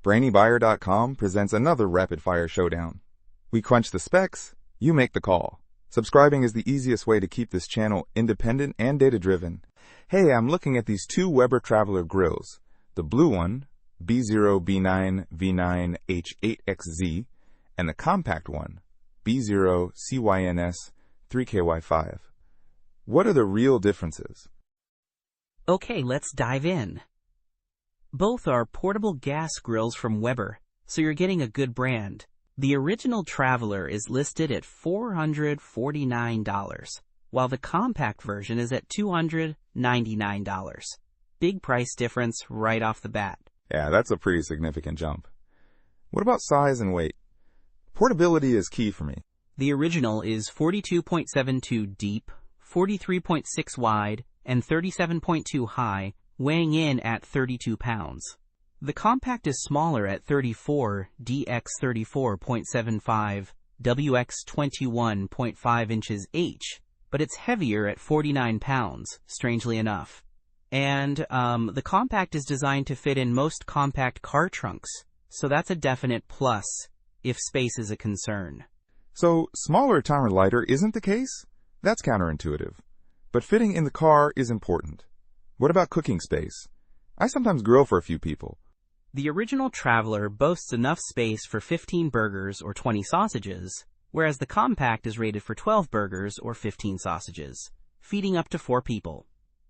BrainyBuyer.com presents another rapid-fire showdown. We crunch the specs, you make the call. Subscribing is the easiest way to keep this channel independent and data-driven. Hey, I'm looking at these two Weber Traveler grills. The blue one, B0B9V9H8XZ, and the compact one, B0CYNS3KY5. What are the real differences? Okay, let's dive in. Both are portable gas grills from Weber, so you're getting a good brand. The original Traveler is listed at $449, while the compact version is at $299. Big price difference right off the bat. Yeah, that's a pretty significant jump. What about size and weight? Portability is key for me. The original is 42.72 deep, 43.6 wide, and 37.2 high, weighing in at 32 pounds. The compact is smaller at 34 dx 34.75, wx 21.5 inches h, but it's heavier at 49 pounds, strangely enough. And the compact is designed to fit in most compact car trunks, so that's a definite plus if space is a concern. So, smaller a timer lighter isn't the case? That's counterintuitive. But fitting in the car is important. What about cooking space? I sometimes grill for a few people. The original Traveler boasts enough space for 15 burgers or 20 sausages, whereas the compact is rated for 12 burgers or 15 sausages, feeding up to 4 people.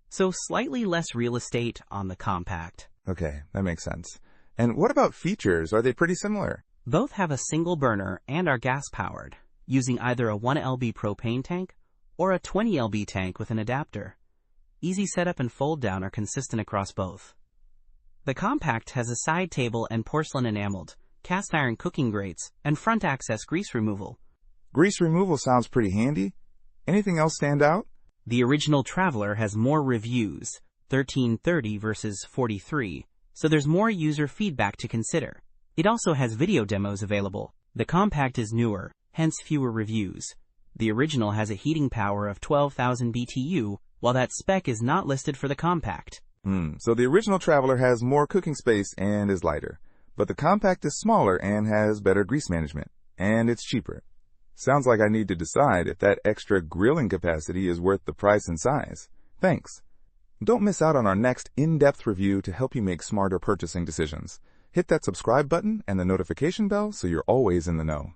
So slightly less real estate on the compact. Okay, that makes sense. And what about features? Are they pretty similar? Both have a single burner and are gas-powered, using either a 1 lb propane tank or a 20 lb tank with an adapter. Easy setup and fold down are consistent across both. The compact has a side table and porcelain enameled, cast iron cooking grates, and front access grease removal. Grease removal sounds pretty handy. Anything else stand out? The original Traveler has more reviews, 1330 versus 43, so there's more user feedback to consider. It also has video demos available. The compact is newer, hence fewer reviews. The original has a heating power of 12,000 BTU, while that spec is not listed for the compact. So the original Traveler has more cooking space and is lighter, but the compact is smaller and has better grease management, and it's cheaper. Sounds like I need to decide if that extra grilling capacity is worth the price and size. Thanks. Don't miss out on our next in-depth review to help you make smarter purchasing decisions. Hit that subscribe button and the notification bell so you're always in the know.